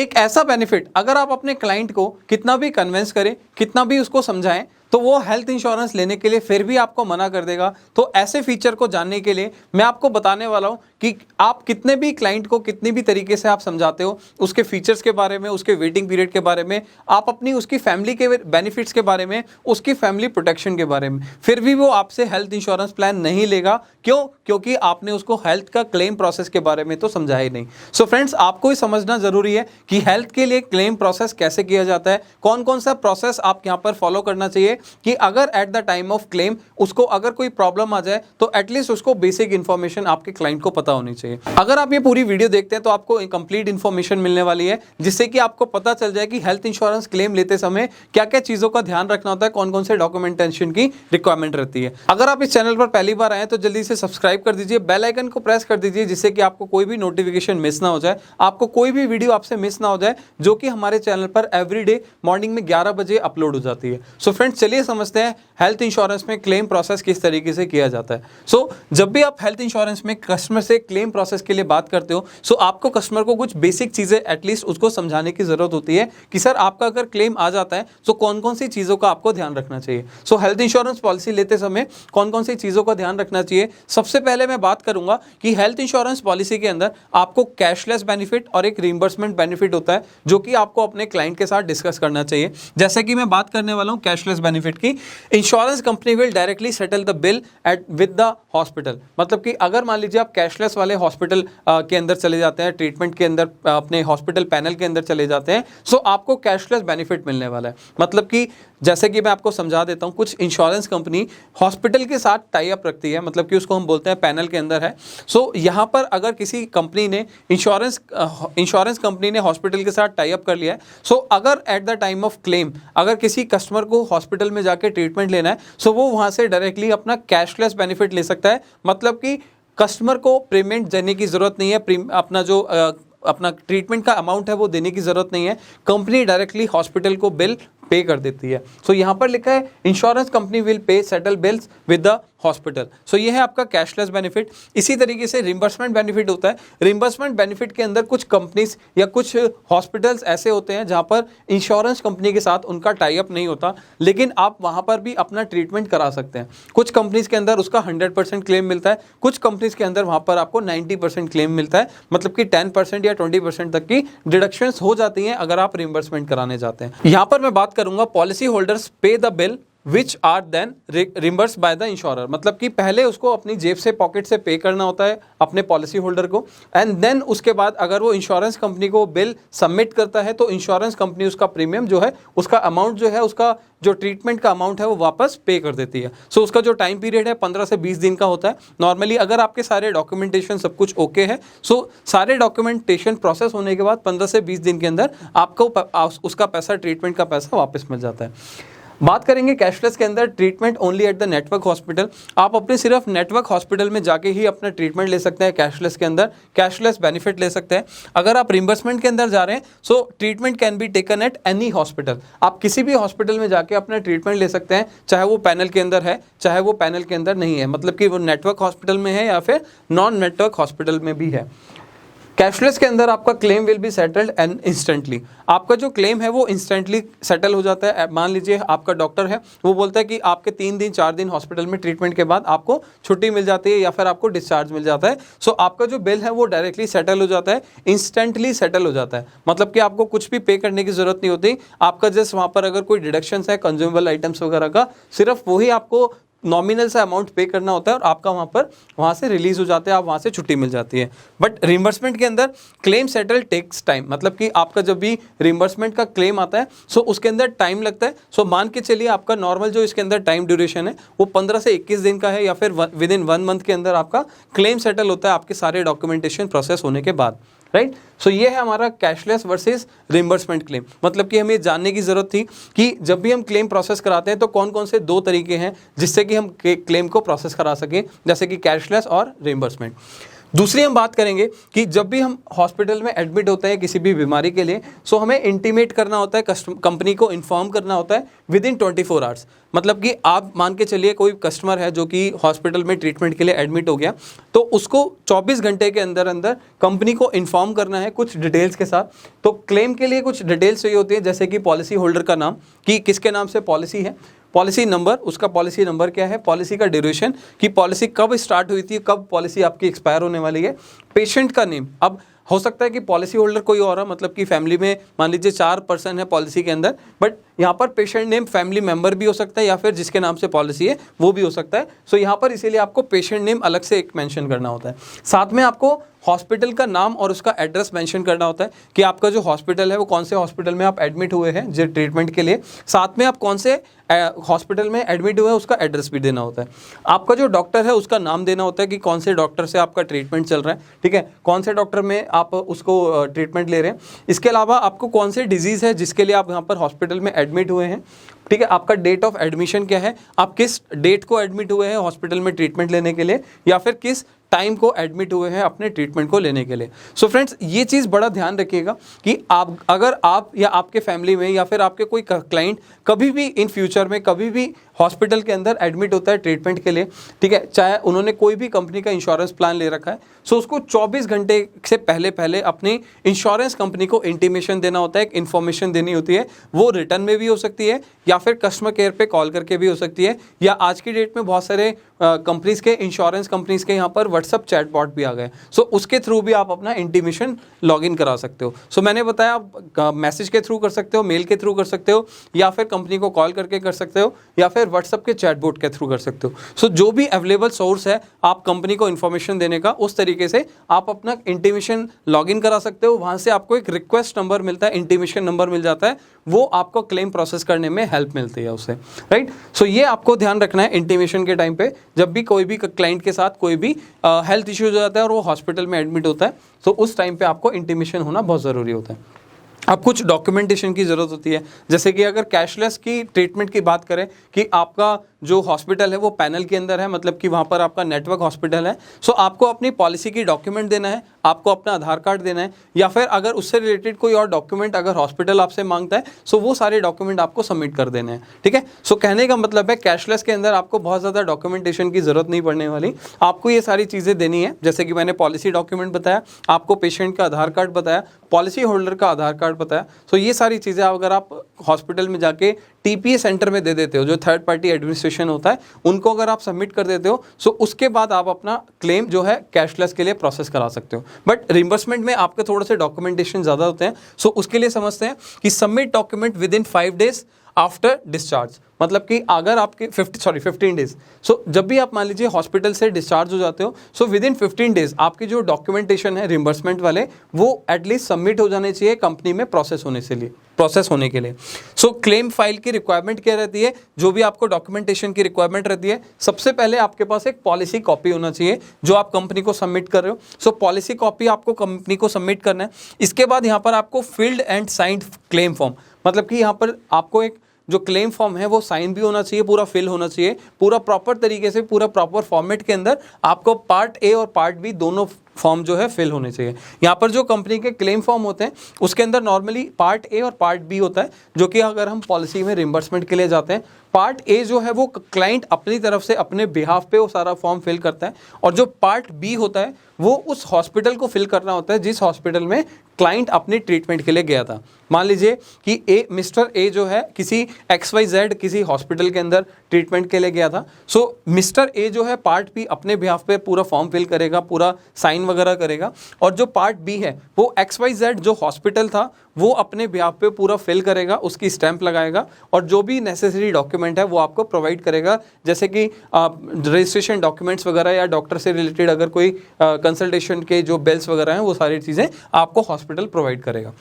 एक ऐसा बेनिफिट अगर आप अपने क्लाइंट को कितना भी कन्विंस करें, कितना भी उसको समझाएं, तो वो हेल्थ इंश्योरेंस लेने के लिए फिर भी आपको मना कर देगा। तो ऐसे फीचर को जानने के लिए मैं आपको बताने वाला हूं कि आप कितने भी क्लाइंट को कितनी भी तरीके से आप समझाते हो, उसके फीचर्स के बारे में, उसके वेटिंग पीरियड के बारे में, आप अपनी उसकी फैमिली के बेनिफिट्स के बारे में, उसकी फैमिली प्रोटेक्शन के बारे में, फिर भी वो आपसे हेल्थ इंश्योरेंस प्लान नहीं लेगा। क्यों? क्योंकि आपने उसको हेल्थ का क्लेम प्रोसेस के बारे में तो समझाया ही नहीं। सो फ्रेंड्स, आपको ही समझना जरूरी है कि हेल्थ के लिए क्लेम प्रोसेस कैसे किया जाता है, कौन कौन सा प्रोसेस आप यहां पर फॉलो करना चाहिए कि अगर at the time of claim उसको अगर कोई प्रॉब्लम आ जाए तो एटलीस्ट उसको बेसिक इंफॉर्मेशन आपके क्लाइंट को पता होनी चाहिए। अगर आप ये पूरी वीडियो देखते हैं तो आपको कंप्लीट इंफॉर्मेशन मिलने वाली है, जिससे कि आपको पता चल जाए कि हेल्थ इंश्योरेंस क्लेम लेते समय क्या क्या चीजों का ध्यान रखना होता है, कौन कौन से डॉक्यूमेंटेशन की रिक्वायरमेंट रहती है। अगर आप इस चैनल पर पहली बार आए तो जल्दी से सब्सक्राइब कर दीजिए, बेल आइकन को प्रेस कर दीजिए, जिससे कि आपको कोई भी नोटिफिकेशन मिस ना हो जाए, आपको कोई भी वीडियो आपसे मिस ना हो जाए, जो कि हमारे चैनल पर एवरीडे मॉर्निंग में 11 बजे अपलोड हो जाती है। सो फ्रेंड्स, चलिए समझते हैं हेल्थ इंश्योरेंस में क्लेम प्रोसेस किस तरीके से किया जाता है। सो जब भी आप हेल्थ इंश्योरेंस में कस्टमर से क्लेम प्रोसेस के लिए बात करते हो, सो आपको कस्टमर को कुछ बेसिक चीजें एटलीस्ट उसको समझाने की जरूरत होती है कि सर आपका अगर क्लेम आ जाता है तो कौन कौन सी चीजों का आपको ध्यान रखना चाहिए। सो हेल्थ इंश्योरेंस पॉलिसी लेते समय कौन कौन सी चीजों का ध्यान रखना चाहिए। सबसे पहले मैं बात करूंगा कि हेल्थ इंश्योरेंस पॉलिसी के अंदर आपको कैशलेस बेनिफिट और एक रीइंबर्समेंट बेनिफिट होता है, जो कि आपको अपने क्लाइंट के साथ डिस्कस करना चाहिए। जैसे कि मैं बात करने वाला हूं कैशलेस बेनिफिट की। Insurance company will directly settle the bill eight with the hospital. मतलब कि अगर मान लीजिए आप कैशलेस वाले हॉस्पिटल के अंदर चले जाते हैं, ट्रीटमेंट के अंदर अपने हॉस्पिटल पैनल के अंदर चले जाते हैं, सो आपको कैशलेस बेनिफिट मिलने वाला है। मतलब कि जैसे कि मैं आपको समझा देता हूं, कुछ इंश्योरेंस कंपनी हॉस्पिटल के साथ टाई अप रखती है, मतलब कि उसको हम बोलते हैं पैनल के अंदर है। सो यहां पर अगर किसी कंपनी ने इंश्योरेंस कंपनी ने हॉस्पिटल के साथ टाई अप कर लिया है, सो अगर at the time of claim अगर किसी कस्टमर को हॉस्पिटल में जाके ट्रीटमेंट लेना है, सो वो वहां से डायरेक्टली अपना कैशलेस बेनिफिट ले सकता है। मतलब कि कस्टमर को पेमेंट देने की जरूरत नहीं है, अपना जो अपना ट्रीटमेंट का अमाउंट है वो देने की जरूरत नहीं है, कंपनी डायरेक्टली हॉस्पिटल को बिल पे कर देती है। सो यहां पर लिखा है insurance company will pay settle bills with the hospital. So ये है आपका कैशलेस बेनिफिट। इसी तरीके से रिम्बर्समेंट बेनिफिट होता है। रिम्बर्समेंट बेनिफिट के अंदर कुछ कंपनीज या कुछ हॉस्पिटल्स ऐसे होते हैं जहां पर इंश्योरेंस कंपनी के साथ उनका टाई अप नहीं होता, लेकिन आप वहां पर भी अपना ट्रीटमेंट करा सकते हैं। कुछ कंपनीज के अंदर उसका 100% क्लेम मिलता है, कुछ कंपनीज के अंदर वहां पर आपको 90% क्लेम मिलता है। मतलब कि 10% या 20% तक की डिडक्शंस हो जाती हैं अगर आप रिम्बर्समेंट कराने जाते हैं। यहां पर मैं बात करूंगा पॉलिसी होल्डर्स पे the bill which are then reimburse by the insurer. मतलब कि पहले उसको अपनी जेब से, पॉकेट से पे करना होता है अपने पॉलिसी होल्डर को, एंड देन उसके बाद अगर वो इंश्योरेंस कंपनी को बिल सबमिट करता है तो इंश्योरेंस कंपनी उसका प्रीमियम जो है, उसका अमाउंट जो है, उसका जो ट्रीटमेंट का अमाउंट है वो वापस पे कर देती है। सो उसका जो टाइम पीरियड है 15 से 20 दिन का होता है नॉर्मली। अगर आपके सारे डॉक्यूमेंटेशन सब कुछ ओके है, सो सारे डॉक्यूमेंटेशन प्रोसेस होने के बाद 15 से 20 दिन के अंदर आपको उसका पैसा, ट्रीटमेंट का पैसा वापस मिल जाता है। बात करेंगे कैशलेस के अंदर treatment only at the network hospital. आप अपने सिर्फ नेटवर्क हॉस्पिटल में जाके ही अपना ट्रीटमेंट ले सकते हैं। कैशलेस के अंदर कैशलेस बेनिफिट ले सकते हैं। अगर आप रिम्बर्समेंट के अंदर जा रहे हैं, सो treatment can be taken at any hospital. आप किसी भी हॉस्पिटल में जाके अपना ट्रीटमेंट ले सकते हैं, चाहे वो पैनल के अंदर है, चाहे वो पैनल के अंदर नहीं है। मतलब कि वो नेटवर्क हॉस्पिटल में है या फिर नॉन नेटवर्क हॉस्पिटल में भी है। कैशलेस के अंदर आपका claim will be settled and instantly. आपका जो क्लेम है वो इंस्टेंटली सेटल हो जाता है। मान लीजिए आपका डॉक्टर है, वो बोलता है कि आपके 3 दिन 4 दिन हॉस्पिटल में ट्रीटमेंट के बाद आपको छुट्टी मिल जाती है या फिर आपको डिस्चार्ज मिल जाता है। सो आपका जो बिल है वो डायरेक्टली सेटल हो जाता है, इंस्टेंटली सेटल हो जाता है। मतलब कि आपको कुछ भी पे करने की जरूरत नहीं होती। आपका जस्ट वहाँ पर अगर कोई डिडक्शंस है कंज्यूमेबल आइटम्स वगैरह का, सिर्फ वही आपको नॉमिनल सा अमाउंट पे करना होता है और आपका वहाँ से रिलीज हो जाता है, आप वहाँ से छुट्टी मिल जाती है। बट रिम्बर्समेंट के अंदर क्लेम सेटल टेक्स टाइम। मतलब कि आपका जब भी रिम्बर्समेंट का क्लेम आता है, सो उसके अंदर टाइम लगता है। सो मान के चलिए आपका नॉर्मल जो इसके अंदर टाइम ड्यूरेशन है वो 15 से 21 दिन का है, या फिर विद इन 1 मंथ के अंदर आपका क्लेम सेटल होता है आपके सारे डॉक्यूमेंटेशन प्रोसेस होने के बाद, राइट। सो ये है हमारा कैशलेस वर्सेस रिम्बर्समेंट क्लेम। मतलब कि हमें जानने की जरूरत थी कि जब भी हम क्लेम प्रोसेस कराते हैं तो कौन कौन से 2 तरीके हैं जिससे कि हम क्लेम को प्रोसेस करा सकें, जैसे कि कैशलेस और रिम्बर्समेंट। दूसरी हम बात करेंगे कि जब भी हम हॉस्पिटल में एडमिट होते हैं किसी भी बीमारी के लिए, सो हमें इंटीमेट करना होता है, कंपनी को इन्फॉर्म करना होता है विद इन 24 आवर्स। मतलब कि आप मान के चलिए कोई कस्टमर है जो कि हॉस्पिटल में ट्रीटमेंट के लिए एडमिट हो गया, तो उसको 24 घंटे के अंदर अंदर कंपनी को इन्फॉर्म करना है कुछ डिटेल्स के साथ। तो क्लेम के लिए कुछ डिटेल्स चाहिए होती है, जैसे कि पॉलिसी होल्डर का नाम, कि किसके नाम से पॉलिसी है, पॉलिसी नंबर, उसका पॉलिसी नंबर क्या है, पॉलिसी का ड्यूरेशन कि पॉलिसी कब स्टार्ट हुई थी, कब पॉलिसी आपकी एक्सपायर होने वाली है, पेशेंट का नेम। अब हो सकता है कि पॉलिसी होल्डर कोई और है, मतलब कि फैमिली में मान लीजिए 4 पर्सन है पॉलिसी के अंदर, बट यहाँ पर पेशेंट नेम फैमिली मेंबर भी हो सकता है या फिर जिसके नाम से पॉलिसी है वो भी हो सकता है। सो यहाँ पर इसीलिए आपको पेशेंट नेम अलग से एक मेंशन करना होता है। साथ में आपको हॉस्पिटल का नाम और उसका एड्रेस मेंशन करना होता है कि आपका जो हॉस्पिटल है वो कौन से हॉस्पिटल में आप एडमिट हुए हैं जो ट्रीटमेंट के लिए, साथ में आप कौन से हॉस्पिटल में एडमिट हुए हैं उसका एड्रेस भी देना होता है। आपका जो डॉक्टर है उसका नाम देना होता है कि कौन से डॉक्टर से आपका ट्रीटमेंट चल रहा है, ठीक है, कौन से डॉक्टर में आप उसको ट्रीटमेंट ले रहे हैं। इसके अलावा आपको कौन से डिजीज़ है जिसके लिए आप यहाँ पर हॉस्पिटल में एडमिट हुए हैं, ठीक है, आपका डेट ऑफ एडमिशन क्या है, आप किस डेट को एडमिट हुए हैं हॉस्पिटल में ट्रीटमेंट लेने के लिए या फिर किस टाइम को एडमिट हुए हैं अपने ट्रीटमेंट को लेने के लिए। सो फ्रेंड्स, ये चीज़ बड़ा ध्यान रखिएगा कि आप अगर आप या आपके फैमिली में या फिर आपके कोई क्लाइंट कभी भी इन फ्यूचर में कभी भी हॉस्पिटल के अंदर एडमिट होता है ट्रीटमेंट के लिए, ठीक है, चाहे उन्होंने कोई भी कंपनी का इंश्योरेंस प्लान ले रखा है, सो उसको 24 घंटे से पहले अपनी इंश्योरेंस कंपनी को इंटीमेशन देना होता है, एक इन्फॉर्मेशन देनी होती है। वो रिटर्न में भी हो सकती है या फिर कस्टमर केयर पे कॉल करके भी हो सकती है, या आज की डेट में बहुत सारे कंपनीज के इंश्योरेंस कंपनीज के यहाँ पर व्हाट्सअप चैटबॉट भी आ गए, सो उसके थ्रू भी आप अपना इंटीमेशन लॉगिन करा सकते हो। सो मैंने बताया आप मैसेज के थ्रू कर सकते हो, मेल के थ्रू कर सकते हो, या फिर कंपनी को कॉल करके कर सकते हो, या फिर व्हाट्सअप के चैटबॉट के थ्रू कर सकते हो। सो जो भी अवेलेबल सोर्स है आप कंपनी को इन्फॉर्मेशन देने का, उस तरीके से आप अपना इंटीमेशन लॉगिन करा सकते हो। वहाँ से आपको एक रिक्वेस्ट नंबर मिलता है, इंटीमेशन नंबर मिल जाता है, वो आपको क्लेम प्रोसेस करने में हेल्प मिलती है उससे, राइट। सो ये आपको ध्यान रखना है इंटीमेशन के टाइम पे, जब भी कोई भी क्लाइंट के साथ कोई भी हेल्थ इश्यूज हो जाता है और वो हॉस्पिटल में एडमिट होता है, तो उस टाइम पे आपको इंटीमेशन होना बहुत ज़रूरी होता है। अब कुछ डॉक्यूमेंटेशन की ज़रूरत होती है, जैसे कि अगर कैशलेस की ट्रीटमेंट की बात करें कि आपका जो हॉस्पिटल है वो पैनल के अंदर है, मतलब कि वहाँ पर आपका नेटवर्क हॉस्पिटल है, सो आपको अपनी पॉलिसी की डॉक्यूमेंट देना है, आपको अपना आधार कार्ड देना है, या फिर अगर उससे रिलेटेड कोई और डॉक्यूमेंट अगर हॉस्पिटल आपसे मांगता है, सो वो सारे डॉक्यूमेंट आपको सबमिट कर देने हैं, ठीक है। सो कहने का मतलब है कैशलेस के अंदर आपको बहुत ज़्यादा डॉक्यूमेंटेशन की ज़रूरत नहीं पड़ने वाली, आपको ये सारी चीज़ें देनी है। जैसे कि मैंने पॉलिसी डॉक्यूमेंट बताया, आपको पेशेंट का आधार कार्ड बताया, पॉलिसी होल्डर का आधार कार्ड बताया, सो ये सारी चीज़ें अगर आप हॉस्पिटल में जाके टीपीए सेंटर में दे देते हो, जो थर्ड पार्टी एडमिनिस्ट्रेशन होता है, उनको अगर आप सबमिट कर देते हो, सो उसके बाद आप अपना क्लेम जो है कैशलेस के लिए प्रोसेस करा सकते हो। बट रिम्बर्समेंट में आपके थोड़े से डॉक्यूमेंटेशन ज़्यादा होते हैं, सो उसके लिए समझते हैं कि submit document with in 5 days after discharge, मतलब कि अगर आपके 15 डेज, सो जब भी आप मान लीजिए हॉस्पिटल से डिस्चार्ज हो जाते हो, सो विद इन 15 डेज आपके जो डॉक्यूमेंटेशन है रिम्बर्समेंट वाले, वो एटलीस्ट सबमिट हो जाने चाहिए कंपनी में प्रोसेस होने के लिए। सो क्लेम फाइल की रिक्वायरमेंट क्या रहती है, जो भी आपको डॉक्यूमेंटेशन की रिक्वायरमेंट रहती है, सबसे पहले आपके पास एक पॉलिसी कॉपी होना चाहिए जो आप कंपनी को सबमिट कर रहे हो। सो पॉलिसी कॉपी आपको कंपनी को सबमिट करना है। इसके बाद यहाँ पर आपको filled and signed claim form, मतलब कि यहाँ पर आपको एक जो क्लेम फॉर्म है वो साइन भी होना चाहिए, पूरा फिल होना चाहिए, पूरा प्रॉपर तरीके से, पूरा प्रॉपर फॉर्मेट के अंदर आपको पार्ट ए और पार्ट बी दोनों फॉर्म जो है फिल होने चाहिए। यहाँ पर जो कंपनी के क्लेम फॉर्म होते हैं उसके अंदर नॉर्मली पार्ट ए और पार्ट बी होता है, जो कि अगर हम पॉलिसी में रिम्बर्समेंट के लिए जाते हैं, पार्ट ए जो है वो क्लाइंट अपनी तरफ से अपने बिहाफ पे वो सारा फॉर्म फिल करता है, और जो पार्ट बी होता है वो उस हॉस्पिटल को फिल करना होता है जिस हॉस्पिटल में क्लाइंट अपनी ट्रीटमेंट के लिए गया था। मान लीजिए कि मिस्टर ए जो है किसी XYZ किसी हॉस्पिटल के अंदर ट्रीटमेंट के लिए गया था, सो मिस्टर ए जो है पार्ट बी अपने बिहाफ पे पूरा फॉर्म फिल करेगा, पूरा साइन वगैरह करेगा, और जो पार्ट बी है वो XYZ जो हॉस्पिटल था वो अपने बिहाफ पे पूरा फिल करेगा, उसकी स्टैंप लगाएगा, और जो भी नेसेसरी डॉक्यूमेंट है वो आपको प्रोवाइड करेगा, जैसे कि रजिस्ट्रेशन डॉक्यूमेंट्स वगैरह या डॉक्टर से रिलेटेड अगर कोई कंसल्टेशन के जो बिल्स वगैरह हैं वो सारी चीज़ें आपको हॉस्पिटल प्रोवाइड करेगा।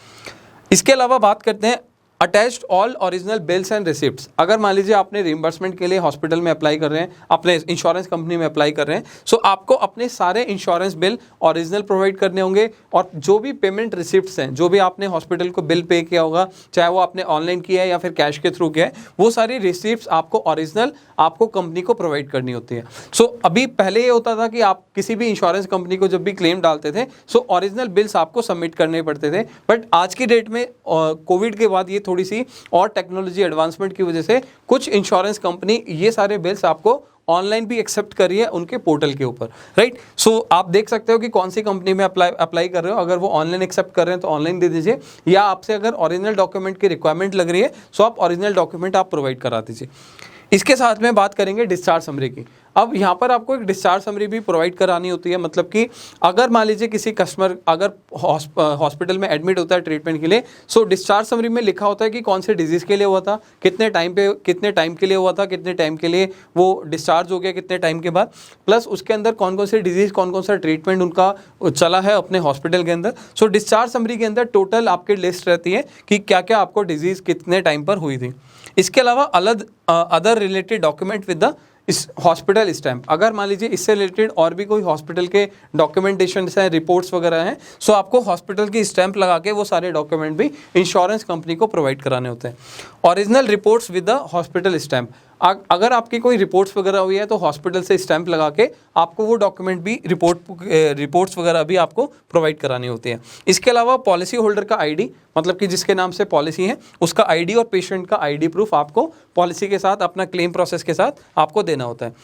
इसके अलावा बात करते हैं attached all original bills and receipts. अगर मान लीजिए आपने रिइंबर्समेंट के लिए हॉस्पिटल में अप्लाई कर रहे हैं, अपने इंश्योरेंस कंपनी में अप्लाई कर रहे हैं, सो आपको अपने सारे इंश्योरेंस बिल ओरिजिनल प्रोवाइड करने होंगे, और जो भी पेमेंट रिसिप्ट्स हैं, जो भी आपने हॉस्पिटल को बिल पे किया होगा, चाहे वो आपने ऑनलाइन किया है या फिर कैश के थ्रू किया है, वो सारी रिसिप्ट्स आपको ओरिजिनल आपको कंपनी को प्रोवाइड करनी होती है। सो अभी पहले ये होता था कि आप किसी भी इंश्योरेंस कंपनी को जब भी क्लेम डालते थे, सो ओरिजिनल बिल्स आपको सबमिट करने पड़ते थे, बट आज की डेट में कोविड के बाद ये थोड़ी सी और टेक्नोलॉजी एडवांसमेंट की वजह से कुछ इंश्योरेंस कंपनी ये सारे बिल्स आपको ऑनलाइन भी एक्सेप्ट करी है उनके पोर्टल के ऊपर, राइट। सो आप देख सकते हो कि कौन सी कंपनी में अप्लाई कर रहे हो। अगर वो ऑनलाइन एक्सेप्ट कर रहे हैं तो ऑनलाइन दे दीजिए, या आपसे अगर ओरिजिनल डॉक्यूमेंट की रिक्वायरमेंट लग रही है सो आप ओरिजिनल डॉक्यूमेंट आप प्रोवाइड करा दीजिए। इसके साथ में बात करेंगे डिस्चार्ज समरी की। अब यहाँ पर आपको एक डिस्चार्ज समरी भी प्रोवाइड करानी होती है, मतलब कि अगर मान लीजिए किसी कस्टमर अगर हॉस्पिटल में एडमिट होता है ट्रीटमेंट के लिए, सो डिस्चार्ज समरी में लिखा होता है कि कौन से डिजीज़ के लिए हुआ था, कितने टाइम के लिए हुआ था, कितने टाइम के लिए वो डिस्चार्ज हो गया, कितने टाइम के बाद, प्लस उसके अंदर कौन कौन से डिजीज़, कौन कौन सा ट्रीटमेंट उनका चला है अपने हॉस्पिटल के अंदर। सो डिस्चार्ज समरी के अंदर टोटल आपकी लिस्ट रहती है कि क्या क्या आपको डिजीज़ कितने टाइम पर हुई थी। इसके अलावा other related document with the इस हॉस्पिटल स्टैम्प। अगर मान लीजिए इससे रिलेटेड और भी कोई हॉस्पिटल के डॉक्यूमेंटेशन हैं, रिपोर्ट्स वगैरह हैं, सो आपको हॉस्पिटल की स्टैम्प लगा के वो सारे डॉक्यूमेंट भी इंश्योरेंस कंपनी को प्रोवाइड कराने होते हैं। Original reports with the hospital stamp. अगर आपकी कोई रिपोर्ट्स वगैरह हुई है तो हॉस्पिटल से स्टैंप लगा के आपको वो डॉक्यूमेंट भी रिपोर्ट्स वगैरह भी आपको प्रोवाइड करानी होती है। इसके अलावा पॉलिसी होल्डर का आईडी, मतलब कि जिसके नाम से पॉलिसी है उसका आईडी और पेशेंट का आईडी प्रूफ आपको पॉलिसी के साथ अपना क्लेम प्रोसेस के साथ आपको देना होता है।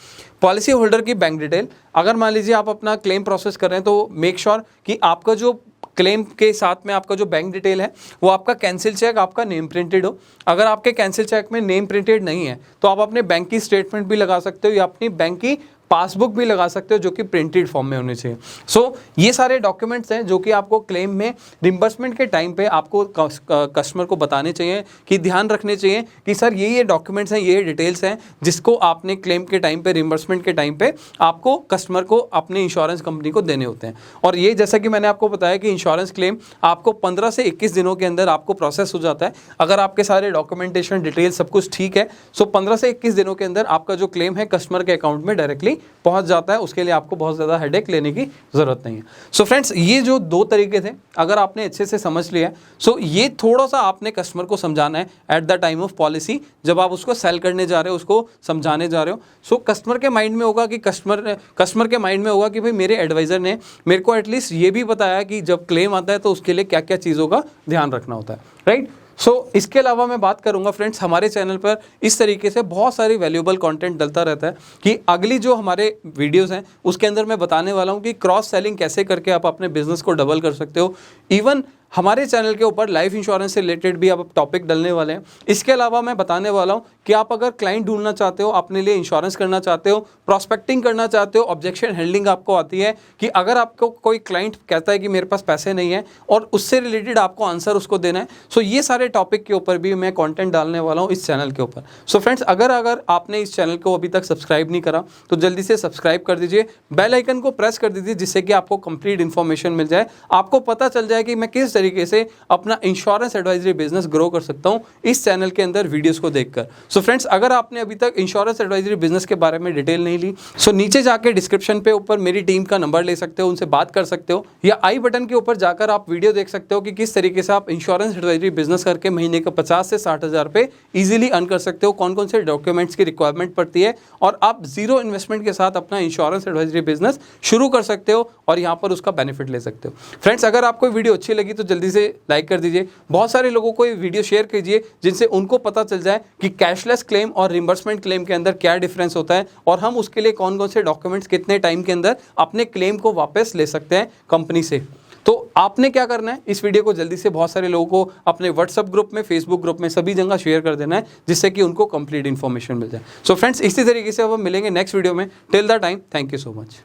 पॉलिसी होल्डर की बैंक डिटेल। अगर मान लीजिए आप अपना क्लेम प्रोसेस कर रहे हैं तो मेक श्योर कि आपका जो क्लेम के साथ में आपका जो बैंक डिटेल है वो आपका कैंसिल चेक, आपका नेम प्रिंटेड हो। अगर आपके कैंसिल चेक में नेम प्रिंटेड नहीं है तो आप अपने बैंक की स्टेटमेंट भी लगा सकते हो या अपनी बैंक की पासबुक भी लगा सकते हो जो कि प्रिंटेड फॉर्म में होनी चाहिए। सो ये सारे डॉक्यूमेंट्स हैं जो कि आपको क्लेम में रिम्बर्समेंट के टाइम पे आपको कस्टमर को बताने चाहिए, कि ध्यान रखने चाहिए कि सर ये डॉक्यूमेंट्स हैं, ये डिटेल्स हैं जिसको आपने क्लेम के टाइम पे, रिम्बर्समेंट के टाइम पे आपको कस्टमर को अपने इंश्योरेंस कंपनी को देने होते हैं। और ये जैसा कि मैंने आपको बताया कि इंश्योरेंस क्लेम आपको 15 से 21 दिनों के अंदर आपको प्रोसेस हो जाता है। अगर आपके सारे डॉक्यूमेंटेशन डिटेल सब कुछ ठीक है, सो 15 से 21 दिनों के अंदर आपका जो क्लेम है कस्टमर के अकाउंट में डायरेक्टली पहुंच जाता है। उसके लिए आपको बहुत ज़्यादा हेडेक लेने की ज़रूरत नहीं है। सो फ्रेंड्स, ये जो दो तरीके थे अगर आपने अच्छे से समझ लिया, सो ये थोड़ा सा आपने कस्टमर को समझाना है at the time of policy, जब आप उसको सेल करने जा रहे हो, उसको समझाने जा रहे हो। सो कस्टमर के माइंड में होगा कि कस्टमर के माइंड में होगा कि भाई मेरे एडवाइज़र ने मेरे को एटलीस्ट ये भी बताया कि जब क्लेम आता है तो उसके लिए क्या क्या चीज़ों का ध्यान रखना होता है, राइट। सो इसके अलावा मैं बात करूंगा फ्रेंड्स, हमारे चैनल पर इस तरीके से बहुत सारी वैल्यूएबल कंटेंट डलता रहता है कि अगली जो हमारे वीडियोस हैं उसके अंदर मैं बताने वाला हूं कि क्रॉस सेलिंग कैसे करके आप अपने बिजनेस को डबल कर सकते हो। इवन हमारे चैनल के ऊपर लाइफ इंश्योरेंस से रिलेटेड भी आप टॉपिक डलने वाले हैं। इसके अलावा मैं बताने वाला हूं कि आप अगर क्लाइंट ढूंढना चाहते हो, अपने लिए इंश्योरेंस करना चाहते हो, प्रॉस्पेक्टिंग करना चाहते हो, ऑब्जेक्शन हैंडलिंग आपको आती है कि अगर आपको कोई क्लाइंट कहता है कि मेरे पास पैसे नहीं है और उससे रिलेटेड आपको आंसर उसको देना है, सो ये सारे टॉपिक के ऊपर भी मैं कंटेंट डालने वाला हूँ इस चैनल के ऊपर। सो फ्रेंड्स, अगर आपने इस चैनल को अभी तक सब्सक्राइब नहीं करा तो जल्दी से सब्सक्राइब कर दीजिए, बेल आइकन को प्रेस कर दीजिए जिससे कि आपको कंप्लीट इन्फॉर्मेशन मिल जाए, आपको पता चल जाए कि मैं किस तरीके से अपना इंश्योरेंस एडवाइजरी बिजनेस ग्रो कर सकता हूं इस चैनल के अंदर वीडियोस को देखकर। सो फ्रेंड्स, अगर आपने अभी तक इंश्योरेंस एडवाइजरी बिजनेस के बारे में डिटेल नहीं ली, सो नीचे जाके डिस्क्रिप्शन पे ऊपर मेरी टीम का नंबर ले सकते हो, उनसे बात कर सकते हो, या आई बटन के ऊपर जाकर आप वीडियो देख सकते हो कि किस तरीके से आप इंश्योरेंस एडवाइजरी बिजनेस करके महीने का 50 से 60 हज़ार रुपये ईजिली अर्न कर सकते हो, कौन कौन से डॉक्यूमेंट्स की रिक्वायरमेंट पड़ती है, और आप जीरो इन्वेस्टमेंट के साथ अपना इंश्योरेंस एडवाइजरी बिजनेस शुरू कर सकते हो और यहाँ पर उसका बेनिफिट ले सकते हो। फ्रेंड्स, अगर आपको वीडियो अच्छी लगी तो जल्दी से लाइक कर दीजिए, बहुत सारे लोगों को ये वीडियो शेयर कीजिए जिनसे उनको पता चल जाए कि कैशलेस क्लेम और रिम्बर्समेंट क्लेम के अंदर क्या डिफरेंस होता है और हम उसके लिए कौन कौन से डॉक्यूमेंट्स कितने टाइम के अंदर अपने क्लेम को वापस ले सकते हैं कंपनी से। तो आपने क्या करना है, इस वीडियो को जल्दी से बहुत सारे लोगों को अपने व्हाट्सएप ग्रुप में, फेसबुक ग्रुप में, सभी जगह शेयर कर देना है जिससे कि उनको कंप्लीट इन्फॉर्मेशन मिल जाए। सो फ्रेंड्स, इसी तरीके से अब हम मिलेंगे नेक्स्ट वीडियो में। Till the time, thank you so much.